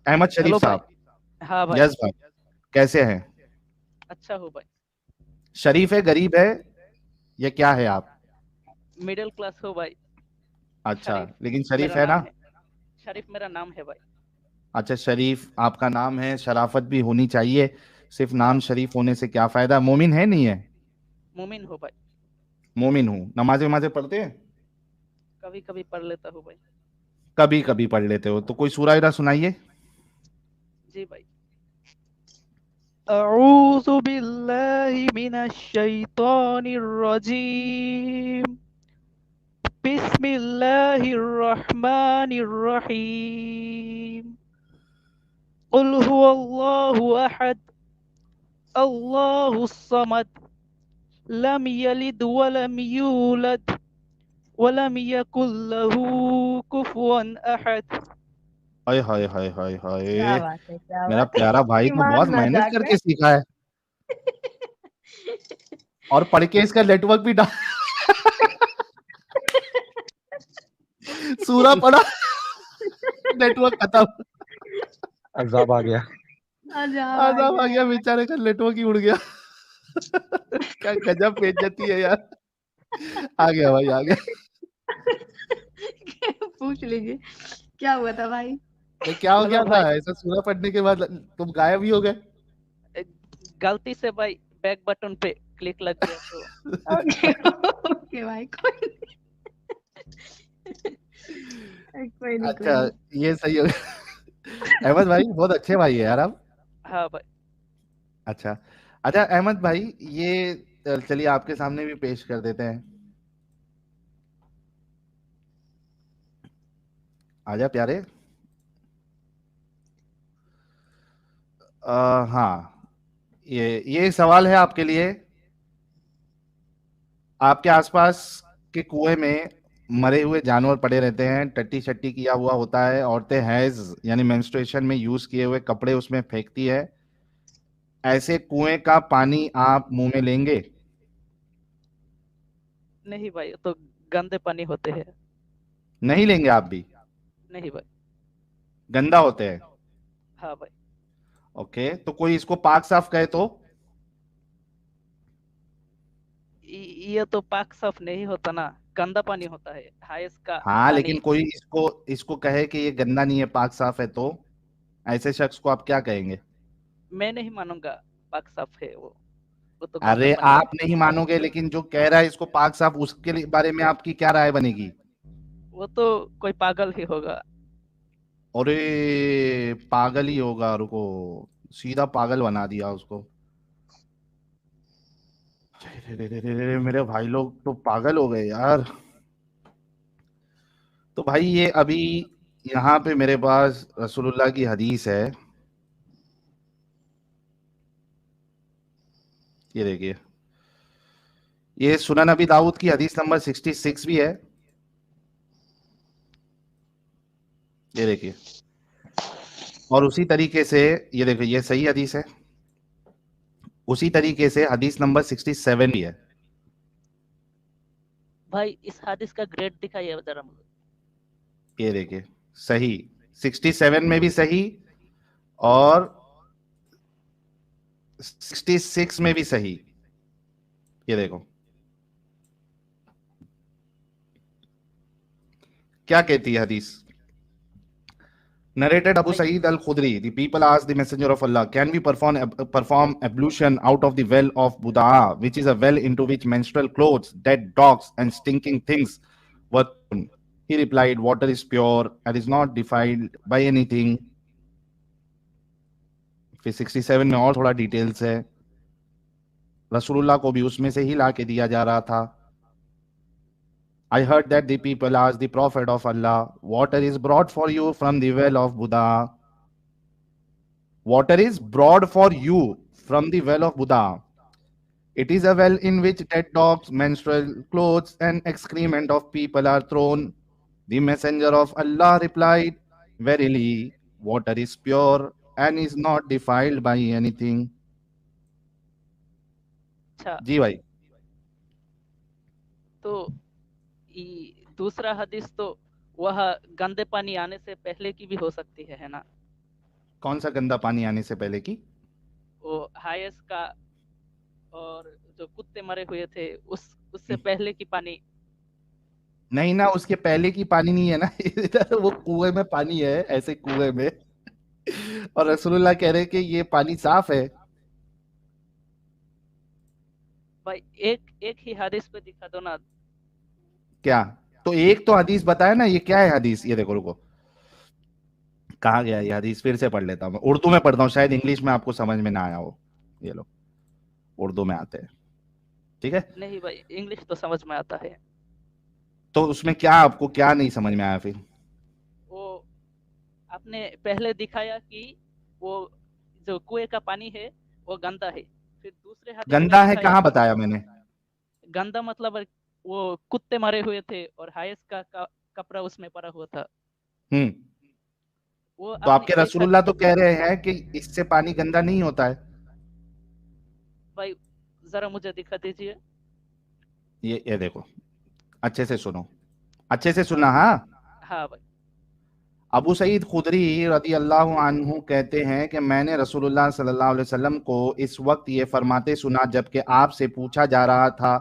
अहमद शरीफ hello भाई। साहब। हाँ भाई। यस भाई, कैसे हैं? अच्छा हो भाई। शरीफ है, गरीब है, या क्या है आप? मिडिल क्लास हो भाई। अच्छा, शरीफ लेकिन शरीफ मेरा है नाम ना? है। शरीफ मेरा नाम है भाई। अच्छा, शरीफ आपका नाम है, शराफत भी होनी चाहिए। सिर्फ हाँ नाम भाई। शरीफ होने से क्या फायदा? मोमिन है नहीं है? मोमिन हो भाई। मोमिन हूँ। नमाज़ें वमाज़ें पढ़ते हैं? कभी कभी पढ़ लेता हूँ भाई। कभी कभी पढ़ लेते हो तो कोई सूरा वूरा सुनाइए। जी भाई। अऊज़ु बिल्लाहि मिनश शैतानिर रजीम। बिस्मिल्लाहिर रहमानिर रहीम। कुल हुवल्लाहु अहद, अल्लाहुस समद, लम यलिद वलम यूलद वलम यकुल लहू कुफुवन अहद। हाय हाय हाय हाय क्या हाय। बात है, क्या मेरा बात है। प्यारा भाई तो बहुत ईमान ना मेहनत जागे। करके सीखा है, और पढ़ के इसका नेटवर्क भी डाल सूरा पढ़ा, नेटवर्क खत्म। अजाब आ गया। अजाब आ आजाब आ गया गया, बेचारे का नेटवर्क ही उड़ गया। क्या गजब बेइज्जती है यार। आ गया भाई, आ गया। पूछ लीजिए, क्या हुआ था भाई? ये क्या हो हेलो गया था? भाई। ऐसा सूरा पढ़ने के बाद तुम गायब ही हो गए। ए, गलती से भाई बैक बटन पे क्लिक लग गया तो। ओके ओके भाई, कोई नहीं, कोई नहीं, कोई अच्छा, नहीं। ये सही हो गया। अहमद भाई बहुत अच्छे भाई है यार आप। हाँ भाई। अच्छा। अच्छा अहमद भाई, ये चलिए आपके सामने भी पेश कर देते हैं। आजा प्यारे। हाँ, ये सवाल है आपके लिए। आपके आसपास के कुएं में मरे हुए जानवर पड़े रहते हैं, टट्टी शट्टी किया हुआ होता है, औरतें हैज यानी मेंस्ट्रुएशन में यूज किए हुए कपड़े उसमें फेंकती है। ऐसे कुएं का पानी आप मुंह में लेंगे? नहीं भाई, ये तो गंदे पानी होते हैं। नहीं लेंगे आप भी? नहीं भाई। गंदा होते हैं? हाँ भाई। ओके, तो कोई इसको पाक साफ कहे तो? ये तो पाक साफ नहीं होता ना, गंदा पानी होता है, हाइस का हाँ, पानी। लेकिन कोई इसको इसको कहे कि ये गंदा नहीं है, पाक साफ है, तो ऐसे शख्स को आप क्या कहेंगे? मैं नहीं मानूंगा पाक साफ है वो तो गंदा अरे पानी है। आप नहीं मानोगे, लेकिन जो कह रहा है इसको पाक साफ, उसके बारे में आपकी क्या राय बनेगी? वो तो कोई पागल ही होगा। अरे पागल ही होगा, रुको, सीधा पागल बना दिया उसको। रे, मेरे भाई लोग तो पागल हो गए यार। तो भाई ये अभी यहाँ पे मेरे पास रसूलुल्लाह की हदीस है, ये देखिए। ये सुनन अबी दाऊद की हदीस नंबर 66 भी है, ये देखिए। और उसी तरीके से, ये देखिए, ये सही हदीस है। उसी तरीके से हदीस नंबर 67 भी है, भाई इस हादिस का ग्रेड दिखाइए जरा मुझे। ये देखिए। सही, 67 में भी सही, और 66 में भी सही, ये देखो क्या कहती है हदीस। Narrated Abu भाई Sa'id al-Khudri, the people asked the Messenger of Allah, can we perform ablution out of the well of Budaa, which is a well into which menstrual clothes, dead dogs, and stinking things were thrown? He replied, water is pure and is not defiled by anything. फिर 67 में और थोड़ा details है, रसूलुल्लाह को भी उसमें से ही ला के दिया जा रहा था। I heard that the people asked the Prophet of Allah, water is brought for you from the well of Buddha. Water is brought for you from the well of Buddha. It is a well in which dead dogs, menstrual clothes, and excrement of people are thrown. The messenger of Allah replied, verily, water is pure and is not defiled by anything. अच्छा, जी भाई। तो दूसरा हदीस तो वह गंदे पानी आने से पहले की भी हो सकती है ना? कौन सा गंदा पानी आने से पहले की? वो हायस का और जो कुत्ते मरे हुए थे उससे पहले की पानी। नहीं ना, उसके पहले की पानी नहीं है ना। इधर वो कुएं में पानी है, ऐसे कुएं में। और रसूलुल्लाह कह रहे कि ये पानी साफ है। भाई एक एक ही हदीस पे दिखा दो ना। क्या? तो एक तो हदीस बताया ना, ये क्या है हदीस? ये देखो, रुको, कहाँ गया ये हदीस? फिर से पढ़ लेता हूँ मैं, उर्दू में पढ़ता हूँ, शायद इंग्लिश में आपको समझ में ना आया हो। ये लो, उर्दू में आते हैं, ठीक है? नहीं भाई, इंग्लिश तो समझ में आता है। तो उसमें क्या, आपको क्या नहीं समझ में आया फिर? वो आपने पहले दिखाया कि वो जो कुएं का पानी है वो गंदा है, फिर दूसरे हदीस में गंदा है दिखाया कहाँ बताया मैंने? गंदा मतलब वो कुत्ते मरे हुए थे और हायस का कपड़ा उसमें पड़ा हुआ था। हम्म। वो तो आपने आपके ऐसा रसूलुल्लाह तो कह रहे हैं कि इससे पानी गंदा नहीं होता है। भाई जरा मुझे दिखा दीजिए। ये देखो, अच्छे से सुनो, अच्छे से हाँ सुनना, हाँ। हाँ भाई। अबू सईद खुदरी रदी अल्लाह अन्हु कहते हैं कि मैंने रसूलुल्लाह सल्लल्लाहु अलैहि वसल्लम को इस वक्त ये फरमाते सुना जबकि आपसे पूछा जा रहा था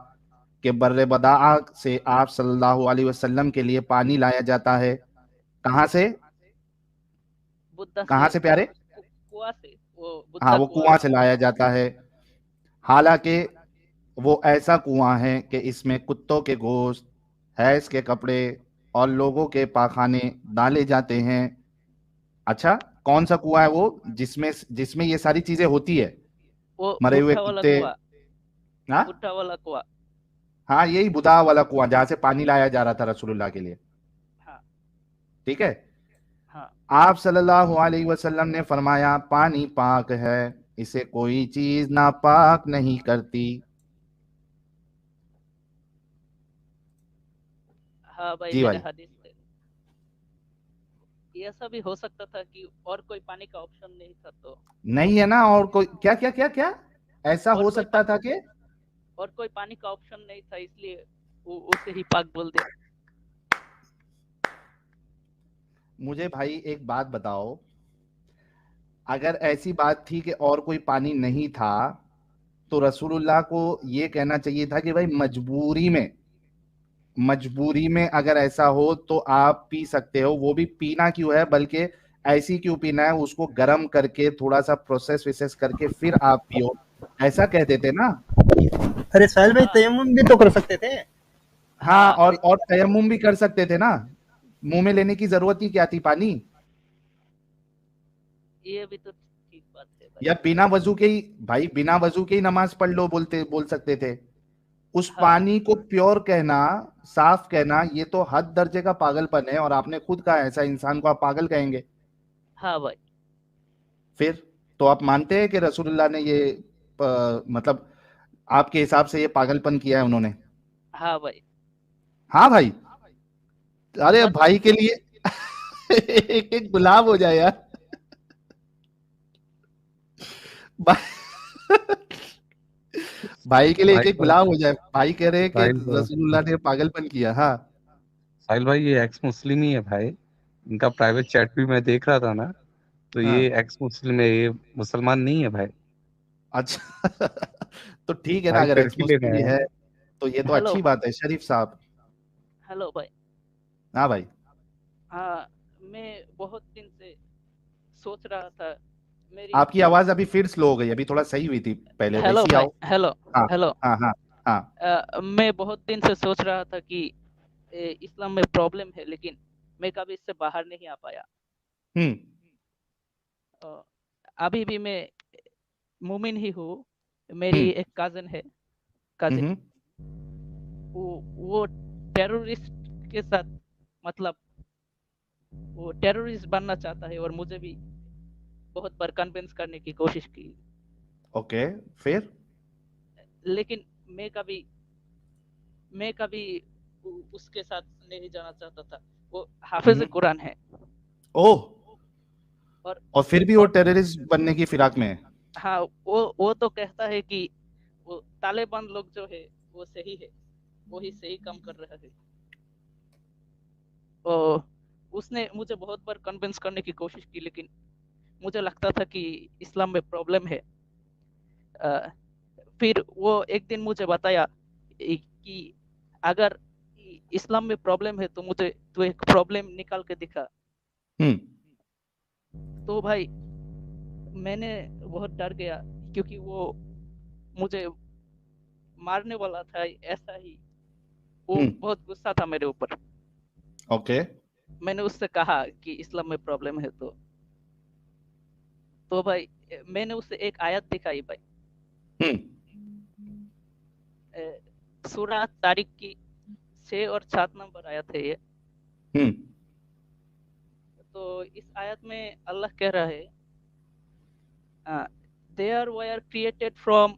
कि बर्रे बदाआ से आप सल्लल्लाहु अलैहि वसल्लम के लिए पानी लाया जाता है। कहाँ से? बुद्धा कहाँ से से प्यारे? कुआं से, वो हाँ, बुद्धा वो कुआं कुआं से। से लाया जाता है। हालांकि वो ऐसा कुआं है कि इसमें कुत्तों के गोश्त, हैज के कपड़े और लोगों के पाखाने डाले जाते हैं। अच्छा, कौन सा कुआं है वो जिसमें जिसमें ये सारी चीजें होती है? वो मरे हुए बुढ़ा वाला कुत्ते। कुआं, हाँ, बुढ़ा वाला कुआं। हाँ, यही बुदा वाला कुआं जहां से पानी लाया जा रहा था रसूलुल्लाह के लिए। हाँ ठीक है। हाँ आप सल्लल्लाहु अलैहि वसल्लम ने फरमाया पानी पाक है, इसे कोई चीज नापाक नहीं करती। हाँ भाई, जी मैंने भाई। हदीस से ये ऐसा भी हो सकता था कि और कोई पानी का ऑप्शन नहीं था तो नहीं है ना, और कोई क्या क्या क्या क्या ऐसा और हो कोई सकता था कि? और कोई पानी का ऑप्शन नहीं था, इसलिए वो उसे ही पाक बोल दिया। मुझे भाई एक बात बताओ, अगर ऐसी बात थी कि और कोई पानी नहीं था तो रसूलुल्लाह को ये कहना चाहिए था कि भाई मजबूरी में, मजबूरी में अगर ऐसा हो तो आप पी सकते हो। वो भी पीना क्यों है, बल्कि ऐसी क्यों पीना है, उसको गर्म करके थोड़ा सा प्रोसेस विसेस करके फिर आप पियो, ऐसा कह देते ना। अरे साहिल भाई हाँ तयम्मुम भी तो कर सकते थे। हाँ, हाँ और तयम्मुम भी कर सकते थे ना। मुंह में लेने की जरूरत ही क्या थी पानी? ये भी तो ठीक बात है भाई। या बिना वजू के ही, भाई बिना वजू के ही नमाज पढ़ लो बोल सकते थे। उस हाँ पानी को प्योर कहना, साफ कहना, ये तो हद दर्जे का पागलपन है। और आपने खुद कहा ऐसा इंसान को आप पागल कहेंगे। हाँ भाई। फिर तो आप मानते हैं कि रसूलुल्लाह ने ये मतलब आपके हिसाब से ये पागलपन किया है उन्होंने? हाँ भाई। हाँ भाई। अरे बट भाई के लिए एक एक गुलाब हो जाए यार। भाई के लिए एक साहिल एक भाई, गुलाब हो जाए। भाई कह रहे हैं कि साहिल भाई, रसूलुल्लाह ने पागलपन किया। हाँ। साहिल भाई ये एक्स मुस्लिम ही है भाई। इनका प्राइवेट चैट भी मैं देख रहा था ना, तो ये हाँ, एक्स मुस्लिम है, ये मुसलमान नहीं है भाई। अच्छा। तो ठीक है ना, भाई अगर एक्स सेल्फी ले मुस्लिम रहे भी हैं। है तो ये तो हेलो अच्छी बात है, शरीफ साहब। हेलो भाई। हाँ भाई। हाँ, मैं बहुत दिन से सोच रहा था मेरी। आपकी आवाज अभी फिर स्लो हो गई, अभी थोड़ा सही हुई थी पहले, हेलो वैसी भाई, आओ। हेलो हाँ, हेलो। हाँ, हाँ, हाँ। मैं बहुत दिन से सोच रहा था कि इस्लाम में प्रॉब्लम है, लेकिन मैं कभी इससे बाहर नहीं आ पाया। हम्म। अ, अभी भी मैं मोमिन ही हूँ। मेरी हम्म। एक कजन है, कजिन। हम्म। वो टेररिस्ट के साथ, मतलब वो टेररिस्ट बनना चाहता है और मुझे भी बहुत बार कन्विंस करने की कोशिश की, ओके, फिर? लेकिन मैं कभी उसके साथ नहीं जाना चाहता था। वो हाफिज हम्म। कुरान है। ओह, और और फिर भी वो और टेररिस्ट बनने की फिराक में है? हाँ, वो तो कहता है कि वो तालिबान लोग जो है वो सही है, वही सही काम कर रहा है। और उसने मुझे बहुत बार कन्विंस करने की कोशिश की, लेकिन मुझे लगता था कि इस्लाम में प्रॉब्लम है। फिर वो एक दिन मुझे बताया कि अगर इस्लाम में प्रॉब्लम है तो मुझे तो एक प्रॉब्लम निकाल के दिखा। तो भाई मैंने बहुत डर गया, क्योंकि वो मुझे मारने वाला था, ऐसा ही। वो बहुत गुस्सा था मेरे ऊपर। ओके। मैंने उससे कहा कि इस्लाम में प्रॉब्लम है। तो भाई मैंने उससे एक आयत दिखाई भाई। सूरह तारिक की 6 और 7 नंबर आयत है ये। तो इस आयत में अल्लाह कह रहा है, there were created from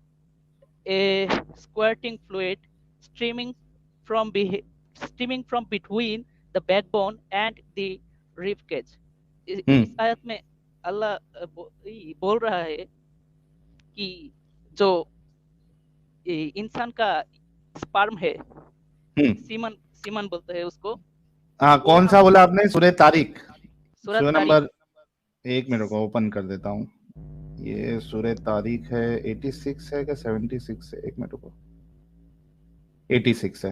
a squirting fluid streaming from between the backbone and the rib cage। इस आयत में अल्लाह बोल रहा है कि जो इंसान का स्पर्म है, सीमन बोलते हैं उसको। हाँ, कौन सा बोला आपने? सूरह तारिक, सूरह सूरह तारिक। नंबर, एक मिनट को ओपन कर देता हूँ। ये सूरह तारिक है, 86 है क्या 76 है? एक मिनट को, 86 है।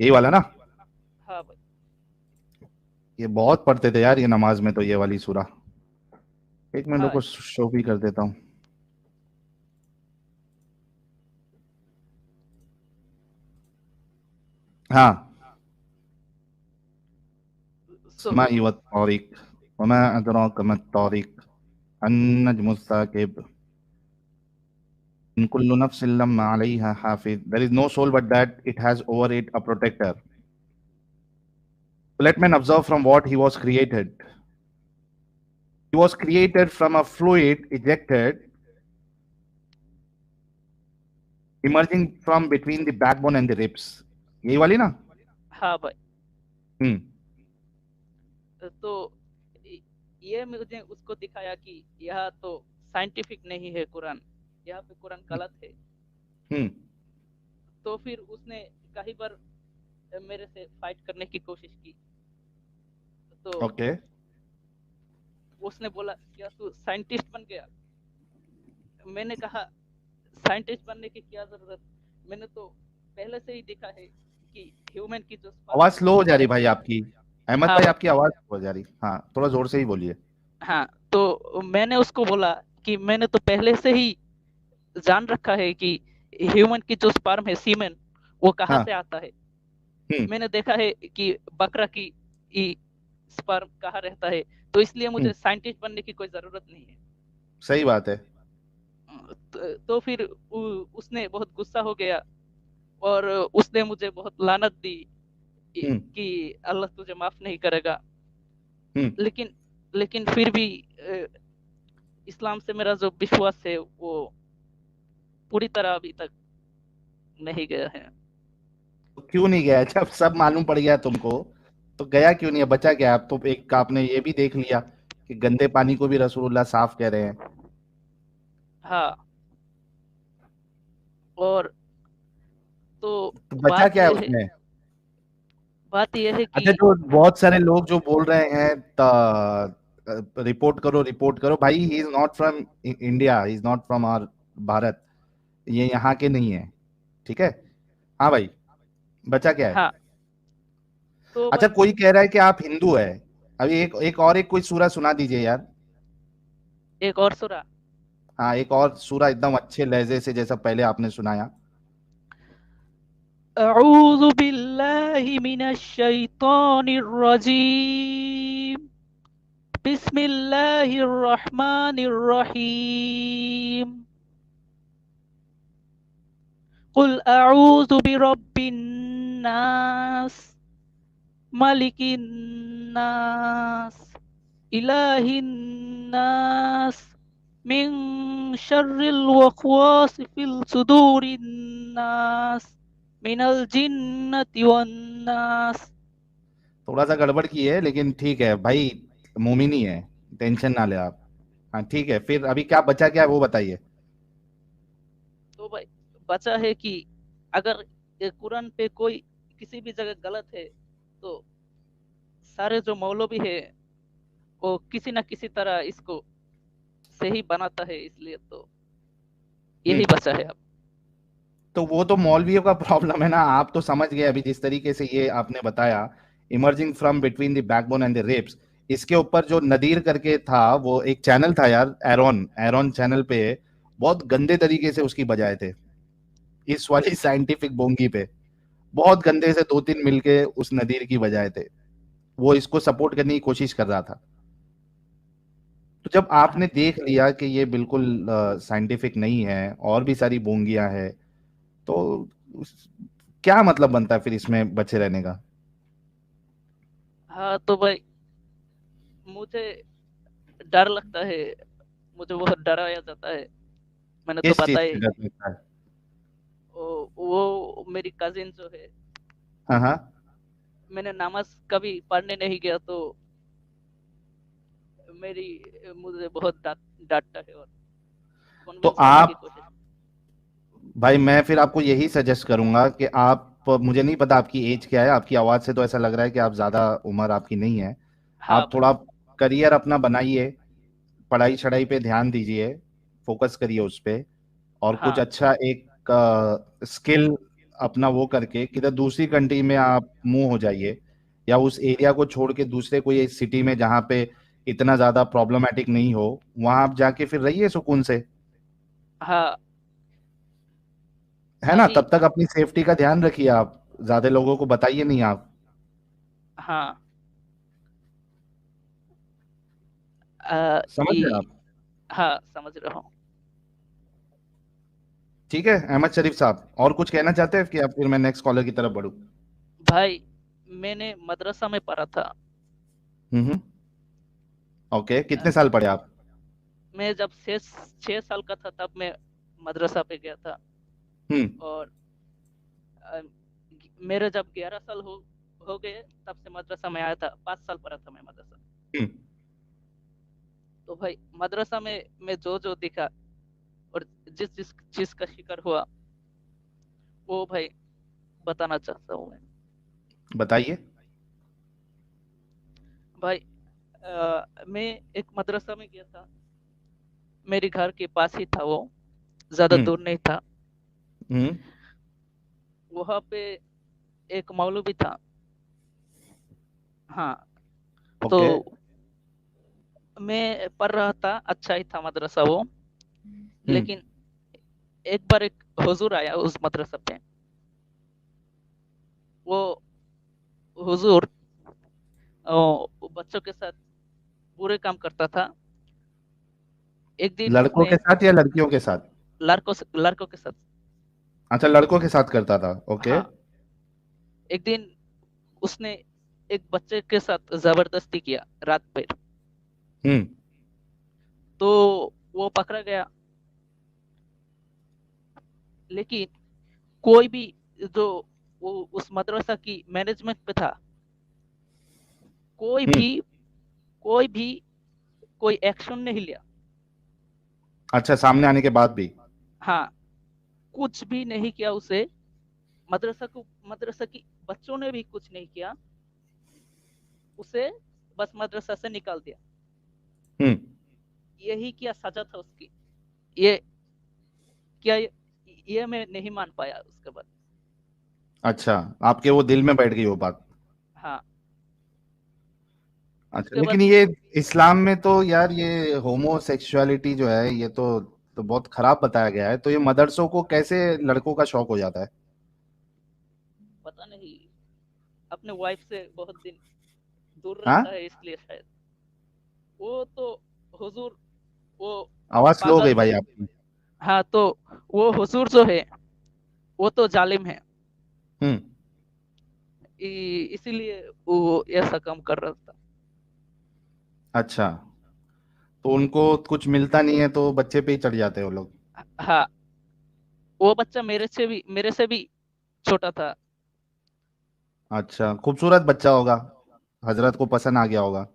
यही वाला ना? हाँ भाई। ये बहुत पढ़ते थे यार ये नमाज में, तो ये वाली सूरा। एक मिनट हाँ। को शो भी कर देता हूँ। हाँ, समाई वत्तारिक वमा अदराक मा त्तारिक अन्नज्मु साकिब इन कुल्लु नफ्सिन लम्मा अलैहा हाफिज। There is no soul but that it has over it a protector. Let man observe from what he was created. He was created from a fluid ejected, emerging from between the backbone and the ribs। यही वाली ना? हाँ भाई। तो ये मुझे उसको दिखाया कि यह तो साइंटिफिक नहीं है कुरान, यहाँ पे कुरान गलत है। तो फिर उसने कई बार मेरे से फाइट करने की कोशिश की। तो ओके। उसने बोला, क्या तू साइंटिस्ट बन गया? मैंने कहा, साइंटिस्ट बनने की क्या जरूरत, मैंने तो पहले से ही देखा है कि ह्यूमन की जो आवाज स्लो हो जा रही भाई आपकी, अहमद हाँ भाई आपकी आवाज स्लो हो जा रही। हाँ, थोड़ा जोर से ही बोलिए। हाँ, तो मैंने उसको बोला कि मैंने तो पहले से ही जान रखा है कि ह्यूमन की जो स्पर्म है, सीमेन, वो कहाँ हाँ। से आता है। मैंने देखा है कि बकरा की स्पर्म कहाँ रहता है, तो इसलिए मुझे साइंटिस्ट बनने की कोई जरूरत नहीं है। सही बात है। तो फिर उसने बहुत गुस्सा हो गया और उसने मुझे बहुत लानत दी कि अल्लाह तुझे माफ नहीं करेगा। लेकिन फिर भी इस्लाम से मेरा जो विश्वास है वो पूरी तरह अभी तक नहीं गया है। क्यों नहीं गया? जब सब मालूम पड़ गया तुमको, तो गया क्यों नहीं है? बचा क्या? आप तो एक आपने ये भी देख लिया कि गंदे पानी को भी रसूलुल्लाह साफ कह रहे हैं। हाँ, और तो बचा क्या है उसमें? बात यह है कि अच्छा, जो बहुत सारे लोग जो बोल रहे हैं रिपोर्ट करो रिपोर्ट करो, भाई he is not from India, he is not from our Bharat, ये यहाँ के नहीं है, ठीक है? हाँ भाई, बचा क्या है? हाँ, तो अच्छा, कोई कह रहा है कि आप हिंदू है। अभी एक कोई सूरा सुना दीजिए यार। एक और सूरा। हाँ, एक और सूरा एकदम अच्छे लहजे से, जैसा पहले आपने सुनाया। अऊज़ु बिल्लाहि मिनश शैतानिर रजीम, बिस्मिल्लाहिर रहमानिर रहीम, कुल अऊज़ु बिरब्बिन नास, मलिकिन नास, इलाहिन नास, मिन शर्रिल वस्वासिल सुदूरिन नास, मिनल जिन्नति वन नास। थोड़ा सा गड़बड़ की है, लेकिन ठीक है भाई, मोमिनी है, टेंशन ना ले आप। हाँ ठीक है, फिर अभी क्या बचा, क्या है वो बताइए। तो भाई बचा है कि अगर कुरान पे कोई किसी भी जगह गलत है तो सारे जो मौलवी है वो किसी ना किसी तरह इसको सही बनाता है, इसलिए तो यही बचा है अब। तो वो तो मौलवियों का प्रॉब्लम है ना, आप तो समझ गए अभी जिस तरीके से ये आपने बताया, emerging from between the backbone and the ribs. इसके ऊपर जो नदीर करके था, वो एक चैनल था यार, एरोन एरोन चैनल पे बहुत गंदे तरीके से उसकी बजाए थे, इस वाली साइंटिफिक बोंगी पे बहुत गंदे से 2-3 मिलके उस नदीर की बजाए थे। वो इसको सपोर्ट करने की कोशिश कर रहा था। तो जब आपने देख लिया कि ये बिल्कुल साइंटिफिक नहीं है और भी सारी बोंगियां हैं, तो क्या मतलब बनता है फिर इसमें बचे रहने का? हाँ तो भाई मुझे डर लगता है, मुझे बहुत डराया जाता है। मैंने तो किस चीज बताया से ही, डर लगता है? वो मेरी कजिन जो है, हाँ हाँ। मैंने नमाज कभी पढ़ने नहीं गया तो मेरी मुझे बहुत डांटता है और तो कन्विंस करने की आप, कोशिश। भाई मैं फिर आपको यही सजेस्ट करूंगा कि आप, मुझे नहीं पता आपकी एज क्या है, आपकी आवाज से तो ऐसा लग रहा है कि आप ज्यादा उम्र आपकी नहीं है। हाँ आप भाई। थोड़ा करियर अपना बनाइए, पढ़ाई छढ़ाई पे ध्यान दीजिए, फोकस करिए उस पे, और कुछ हाँ अच्छा एक स्किल अपना वो करके किधर दूसरी कंट्री में आप मूव हो जाइए, या उस एरिया को छोड़ के दूसरे कोई सिटी में जहाँ पे इतना ज्यादा प्रॉब्लमेटिक नहीं हो, वहां आप जाके फिर रहिए सुकून से, हाँ है ना? अभी। तब तक अपनी सेफ्टी का ध्यान रखिए, आप ज्यादा लोगों को बताइए नहीं आप। हाँ समझ रहे हैं आप? हाँ समझ रहा हूँ। ठीक है अहमद शरीफ साहब, और कुछ कहना चाहते हैं कि आप, फिर मैं नेक्स्ट कॉलर की तरफ बढ़ूं? भाई मैंने मदरसा में पढ़ा था। हम्म। ओके, अ, कितने साल पढ़े आप? मैं जब 6 साल का था तब मैं मदरसा पे गया था। हम्म। और अ, मेरे जब 11 साल हो गए तब से मदरसा में आया था। 5 साल पढ़ा था मैं मदरसा। हम्म। तो भाई मदरसा में मैं जो जो दिखा और जिस जिस चीज का शिकार हुआ वो भाई बताना चाहता हूँ मैं। बताइए। भाई मैं एक मदरसा में गया था, मेरे घर के पास ही था वो, ज्यादा हम्म। दूर नहीं था। हम्म। वहां पे एक मौलवी था। हाँ तो ओके। मैं पढ़ रहा था, अच्छा ही था मदरसा वो। हम्म। लेकिन एक बार एक हुजूर आया उस मदरसा पे। वो हुजूर वो बच्चों के साथ बुरे काम करता था। एक दिन लड़कों उसने के साथ या लड़कियों के साथ? लड़कों के साथ। अच्छा, लड़कों के साथ करता था, ओके। हाँ एक दिन उसने एक बच्चे के साथ जबरदस्ती किया रात भर। हम्म। तो वो पकड़ा गया। लेकिन कोई भी जो वो उस मदरसा की मैनेजमेंट पे था, कोई हम्म। भी कोई भी कोई एक्शन नहीं लिया। अच्छा, सामने आने के बाद भी? हाँ कुछ भी नहीं किया उसे। मदरसा की बच्चों ने भी कुछ नहीं किया उसे, बस मदरसा से निकाल दिया। हम्म। यही क्या सजा था उसकी। ये क्या ये मैं नहीं मान पाया उसके बाद। अच्छा, आपके वो दिल में बैठ गई वो बात? हाँ अच्छा, उसके बाद लेकिन ये इस्लाम में तो यार ये होमोसेक्सुअलिटी जो है, ये तो बहुत खराब बताया गया है, तो ये मदरसों को कैसे लड़कों का शौक हो जाता है? पता नहीं, अपने वाइफ से बहुत दिन दूर हाँ, रहता है इसलिए शायद। वो तो हुजूर वो आवाज स्लो हो पागल गई है। भाई आपकी। हाँ तो वो हुजूर जो है वो तो जालिम है। हम्म। इसीलिए वो ऐसा काम कर रहा था। अच्छा, तो उनको कुछ मिलता नहीं है तो बच्चे पे ही चढ़ जाते हैं वो लोग? हाँ वो बच्चा मेरे से भी छोटा था। अच्छा, खूबसूरत बच्चा होगा, हजरत को पसंद आ गया होगा।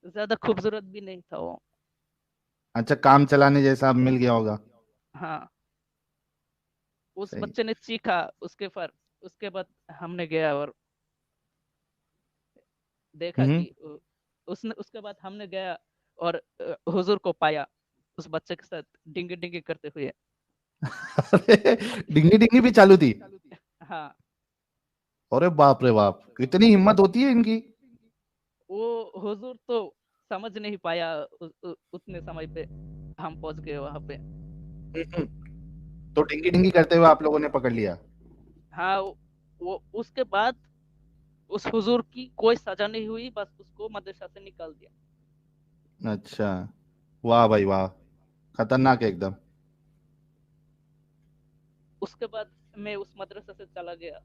ज्यादा खूबसूरत भी नहीं था वो। अच्छा, काम चलाने जैसा मिल गया होगा। हाँ उस सही। बच्चे ने चीखा उसके पर उसके बाद हमने गया और देखा कि उसने उसके बाद हमने गया और हुजूर को पाया उस बच्चे के साथ डिंगी डिंगी करते हुए। डिंगी डिंगी भी चालू थी? हाँ अरे बाप रे बाप, इतनी हिम्मत होती है इनकी। वो हुजूर तो समझ नहीं पाया उतने समय पे हम पहुंच गए वहां पे। तो डिंगी डिंगी करते हुए आप लोगों ने पकड़ लिया? हाँ वो उसके बाद उस हुजूर की कोई सजा नहीं हुई, बस उसको मदरसा से निकाल दिया। अच्छा, वाह भाई वाह, खतरनाक है एकदम। उसके बाद मैं उस मदरसा से चला गया,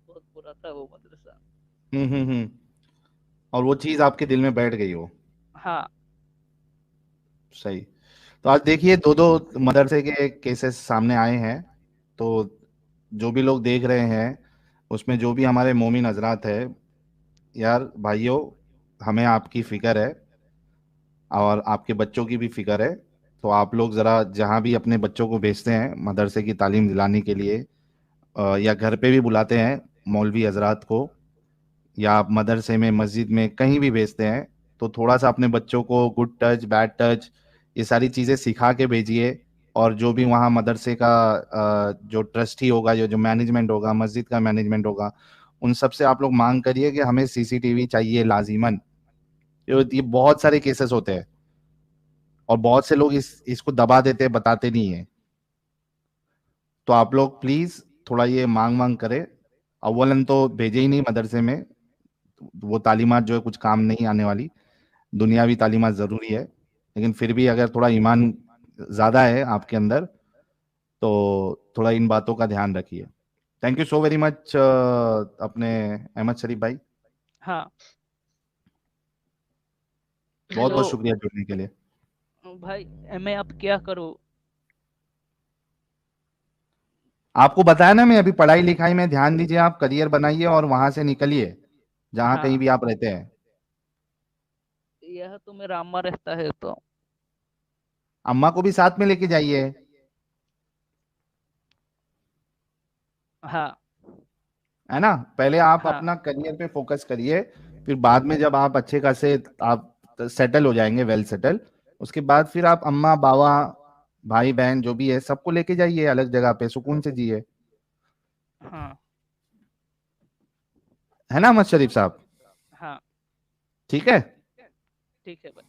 बहुत बुरा था वो मदरसा। हम्म। और वो चीज आपके दिल में बैठ गई हो। हाँ सही। तो आज देखिए दो दो मदरसे के केसेस सामने आए हैं। तो जो भी लोग देख रहे हैं, उसमें जो भी हमारे मोमिन हजरात है, यार भाइयों, हमें आपकी फिक्र है और आपके बच्चों की भी फिक्र है। तो आप लोग ज़रा जहाँ भी अपने बच्चों को भेजते हैं मदरसे की तालीम दिलाने के लिए, या घर पे भी बुलाते हैं मौलवी हजरात को, या आप मदरसे में मस्जिद में कहीं भी भेजते हैं, तो थोड़ा सा अपने बच्चों को गुड टच बैड टच ये सारी चीज़ें सिखा के भेजिए। और जो भी वहाँ मदरसे का जो ट्रस्टी होगा, जो जो मैनेजमेंट होगा, मस्जिद का मैनेजमेंट होगा, उन सब से आप लोग मांग करिए कि हमें सीसीटीवी चाहिए लाजिमन। ये बहुत सारे केसेस होते हैं और बहुत से लोग इसको दबा देते हैं, बताते नहीं है। तो आप लोग प्लीज थोड़ा ये मांग मांग करें। अव्वलन तो भेजे ही नहीं मदरसे में, वो तालीमात जो है कुछ काम नहीं आने वाली। दुनियावी तालीमात जरूरी है, लेकिन फिर भी अगर थोड़ा ईमान ज्यादा है आपके अंदर तो थोड़ा इन बातों का ध्यान रखिए। Thank you so very much अपने अहमद शरीफ भाई, हाँ। बहुत बहुत तो शुक्रिया जुड़ने के लिए। भाई मैं अब क्या करूँ? आपको बताया ना मैं अभी, पढ़ाई लिखाई में ध्यान दीजिए, आप करियर बनाइए और वहां से निकलिए जहां कहीं हाँ भी आप रहते हैं। यह तो मेरा अम्मा रहता है तो। अम्मा को भी साथ में लेके जाइए, हाँ है ना। पहले आप हाँ अपना करियर पे फोकस करिए, फिर बाद में जब आप अच्छे खासे आप सेटल हो जाएंगे, वेल सेटल, उसके बाद फिर आप अम्मा बाबा भाई बहन जो भी है सबको लेके जाइए अलग जगह पे, सुकून से जिए। हाँ है ना अहमद शरीफ साहब? हाँ ठीक है। ठीक है भाई।